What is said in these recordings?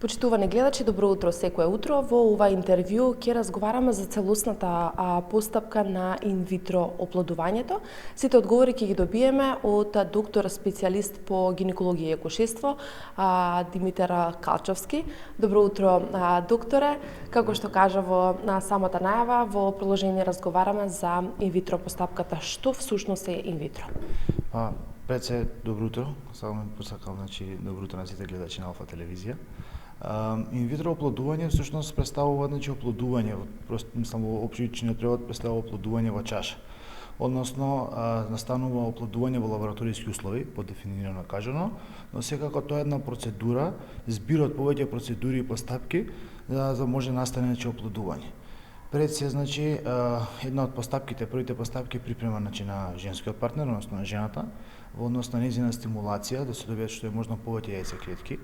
Почитувани гледачи, добро утро секое утро. Во ова интервју ќе разговараме за целосната постапка на инвитро оплодувањето. Сите одговори ќе ги добиеме од доктор специјалист по гинекологија и акушерство Димитар Калчовски. Добро утро, докторе. Како што кажа во самата најава, во продолжение разговараме за инвитро постапката. Што всушност е инвитро? Пред се, добро утро. Само посакам, добро утро на сите гледачи на Алфа телевизија. Инвитро оплодување всушност представува оплодување, во општичниот превод представува оплодување во чаша. Односно, настанува оплодување во лабораториски услови, подефинирано кажано, но секако тоа е една процедура, збир од повеќе процедури и постапки за да може настане оплодување. Пред се, една од постапките, првите постапки припрема на женскиот партнер, односно на жената, во однос на нејзина стимулација, да се добијат што е можно повеќе јајцеклетки.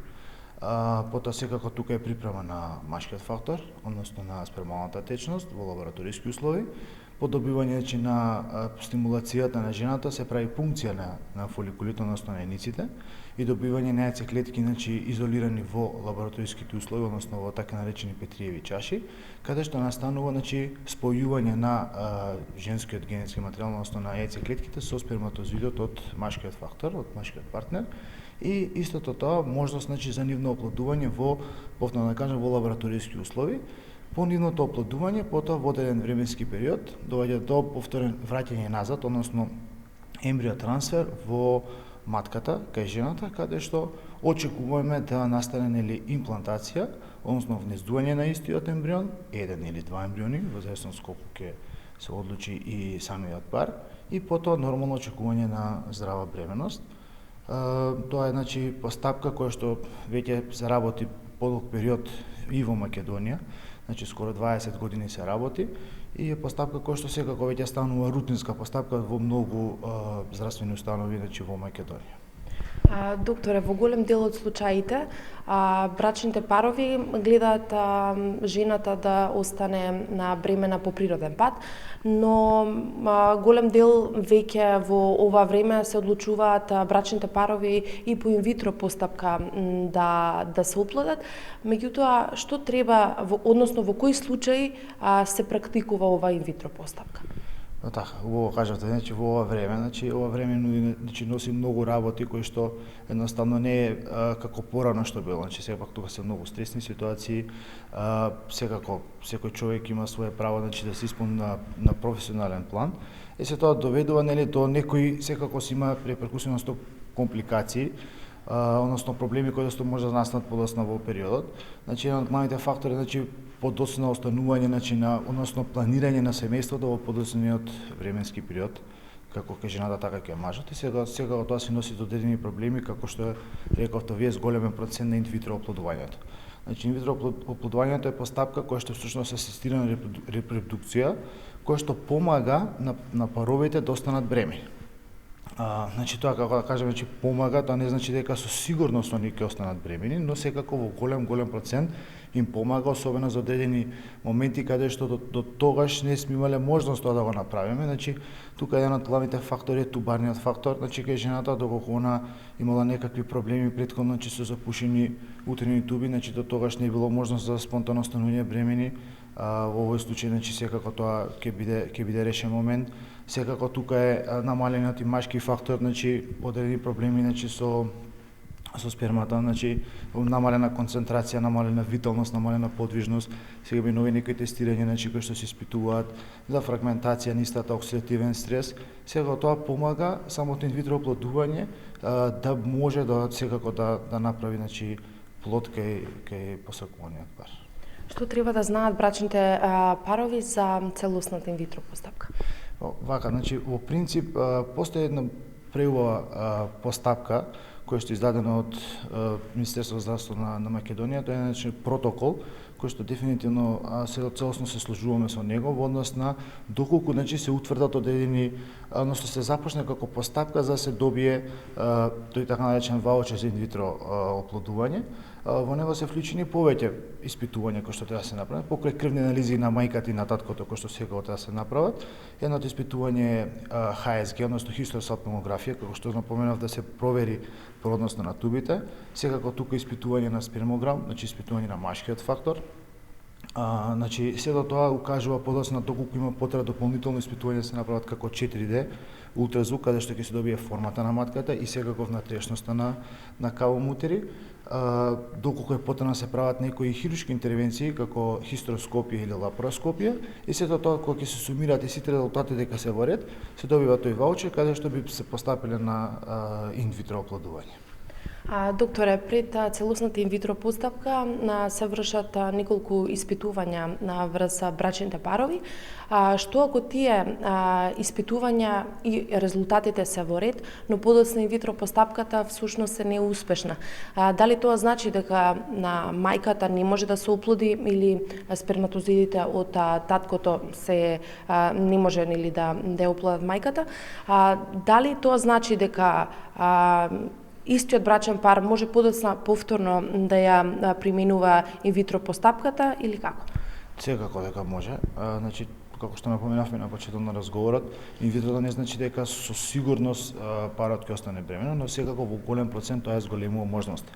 Потоа секако тука е припрема на машкиот фактор, односно на спермалната течност во лабораториски услови. По добивање на стимулацијата на жената се прави пункција на фоликулите, односно на јајниците, и добивање на јајцеклетки изолирани во лабораториските услови, односно во така наречени Петриеви чаши, каде што настанува спојување на женскиот генетски материјал, односно на јајцеклетките со сперматозоидот од машкиот фактор, од машкиот партнер. И истото тоа можност за нивно оплодување повторно да кажам, во лабораториски услови. По нивното оплодување, потоа во одреден временски период доаѓа до повторен враќање назад, односно ембриотрансфер во матката кај жената, каде што очекуваме да настане имплантација, односно внездување на истиот ембрион, еден или два ембриони, во зависност колку ќе се одлучи и самиот пар, и потоа нормално очекување на здрава бременост. Тоа е постапка која што веќе се работи подолг период и во Македонија, скоро 20 години се работи, и е постапка која што секако веќе станува рутинска постапка во многу здравствени установи во Македонија. Докторе, во голем дел од случаите, брачните парови гледаат жената да остане бремена по природен пат, но голем дел веќе во ова време се одлучуваат брачните парови и по инвитро постапка да се оплодат. Меѓутоа, што треба, односно во кои случаи се практикува ова инвитро постапка? Така, убаво кажавте, во ова време, ова време носи многу работи кои што едноставно не е како порано што било, сепак тука се многу стресни ситуации, секако секој човек има свое право да се исполни на професионален план, и се тоа доведува до некои секако си има реперкусиони со компликации, односно проблеми кои што може да настанат подоцна во периодот. Еден од главните фактори подоцна останување односно планирање на семејството во подоцниот временски период, како кај жената, така кај мажот, и сега тоа се носи до одредени проблеми, како што рековте вие, с големен процент на инвитро оплодувањето. Инвитро оплодувањето е постапка која што всушност асистирана репродукција, која што помага на паровите да останат бремени. Тоа, како да кажеме, помага, тоа не значи дека со сигурност они ќе останат бремени, но секако во голем процент им помага, особено за одредени моменти каде што до тогаш не сме имале можност тоа да го направиме. Тука еден од главните фактори е тубарниот фактор, кај жената, доколку она имала некакви проблеми претходно со запушени утрени туби, до тогаш не било можност за спонтано останување бремени. Во овој случај, секако тоа ќе биде решен момент. Секако тука е намалениот и машки фактор, одредени проблеми со спермата, намалена концентрација, намалена виталност, намалена подвижност. Сега би нови некои тестирања кои што се испитуваат за фрагментација, нистата, оксидативен стрес. Сега тоа помага самото инвитро оплодување да може секако да направи плод кај посакуваниот пар. Што треба да знаат брачните парови за целосната инвитро постапка? Вака, во принцип, постои една преубава постапка која што е издадена од Министерството за здравство на Македонија, тоа е протокол кој што дефинитивно се целосно се сложуваме со него во однос на доколку значи се утврдат одредени, односно се започне како постапка за да се добие тој така наречен ваучер за инвитро оплодување. Во него се вклучени повеќе испитувања кои што треба да се направат, покрај крвни анализи на мајката и на таткото кои што секако треба да се направат. Едното испитување е HSG, односно хистеросалпингографија, како што напоменав да се провери породноста на тубите. Секако тука испитување на спермограм, значи испитување на машкиот фактор. Значи сето тоа укажува подоцна доколку има потреба дополнително испитување да се направат како 4D ултразвук, каде што ќе се добие формата на матката и секако внатрешноста на кавомутери. Доколку е потребно да се прават некои хируршки интервенции како хистероскопија или лапароскопија и сето тоа кога ќе се сумираат и сите резултати дека се во ред, се добива тој ваучер каде што би се постапиле на инвитро оплодување. Докторе, пред целосната инвитро постапка се вршат неколку испитувања врз брачните парови. Што ако тие испитувања и резултатите се во ред, но подоцна инвитро постапката всушност е неуспешна? Дали тоа значи дека на мајката не може да се оплоди или сперматозидите од таткото се не може нели да оплодат мајката? Дали тоа значи дека истиот брачен пар може подоцна повторно да ја применува инвитро постапката или како? Секако дека може. Значи, како што напоменавме на почеток на разговорот, инвитро не значи дека со сигурност парот ќе остане бременен, но секако во голем процент тоа е зголемува можност.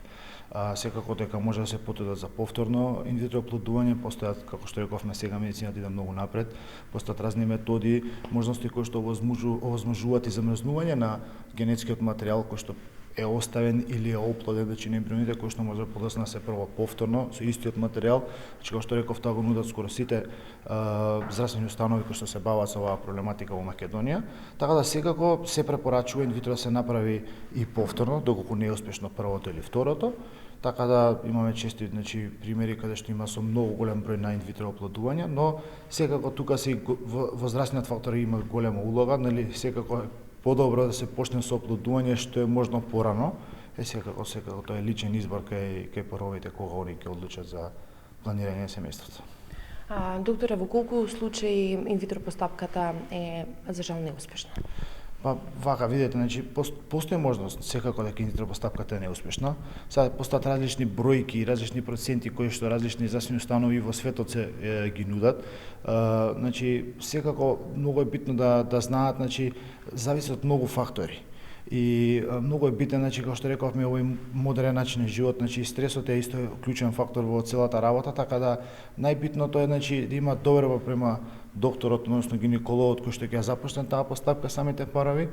Секако дека може да се потрудат за повторно инвитро оплодување, постојат, како што рековме, сега медицината иде многу напред, постојат разни методи, можности кои што овозможуваат и замрзнување на генетскиот материјал кој што е оставен или е оплоден, значи ембрионите кои што може подоцна да се прво повторно со истиот материјал, значи како што реков, тоа го нудат скоро сите здравствени установи кои што се бават со оваа проблематика во Македонија, така да секако се препорачува инвитро да се направи и повторно, доколку не е успешно првото или второто. Така да имаме чести примери каде што има со многу голем број на инвитро оплодувања, но секако тука се возрастниот фактор има голема улога, нели секако подобро да се почне со оплодување што е можно порано. Секако тоа е личен избор кај паровите кога они ќе одлучат за планирање на семејството. Докторе, во колку случаи инвитро постапката е за жал неуспешна? Вака, видете, значи постои можност секако дека инвитро постапката е неуспешна. Сега постојат различни бројки и различни проценти кои што различни здравствени установи во светот се ги нудат. Значи секако многу е битно да знаат, значи зависи од многу фактори. И многу е битен, значи како што рековме, овој модерен начин на живот, значи стресот е исто клучен фактор во целата работа, така да најбитното е значи да има доверба према докторот, односно гинекологот кој што ќе започне таа постапка, самите парови,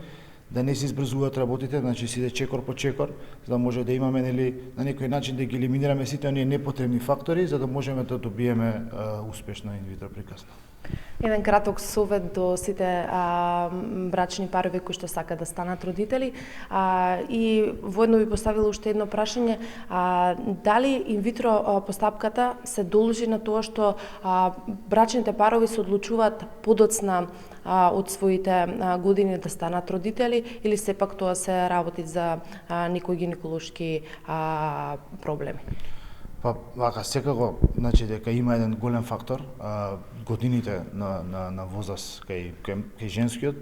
да не се избрзуваат работите, значи си чекор по чекор, за да може да имаме нели на некој начин да ги елиминираме сите оние непотребни фактори, за да можеме да добиеме успешна инвитро приказна. Еден краток совет до сите брачни парови кои што сакаат да станат родители. И воедно би поставила уште едно прашање, дали инвитро постапката се должи на тоа што брачните парови се одлучуваат подоцна од своите години да станат родители, или сепак тоа се работи за некои гинеколошки проблеми? Вака, секако, значи дека има еден голем фактор, годините на возраст кај женскиот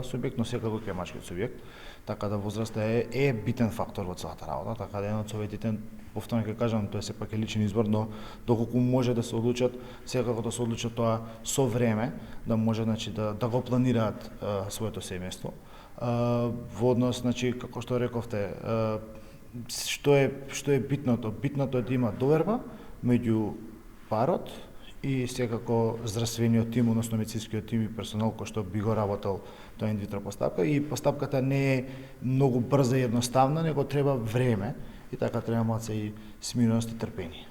субјект, но секако кај мачкиот субјект, така да возраста е битен фактор во целата работа, така да еден од советите, повторно ќе кажам, тоа сепак е личен избор, но доколку може да се одлучат, секако да се одлучат тоа со време, да може значи да го планираат своето семејство. Во однос, значи како што рековте, што е битното? Битното е да има доверба меѓу парот и секако здравствениот тим, односно медицинскиот тим и персонал кој што би го работел тоа инвитро постапка, и постапката не е многу брза и едноставна, него треба време и така треба малце и смиреност и трпение.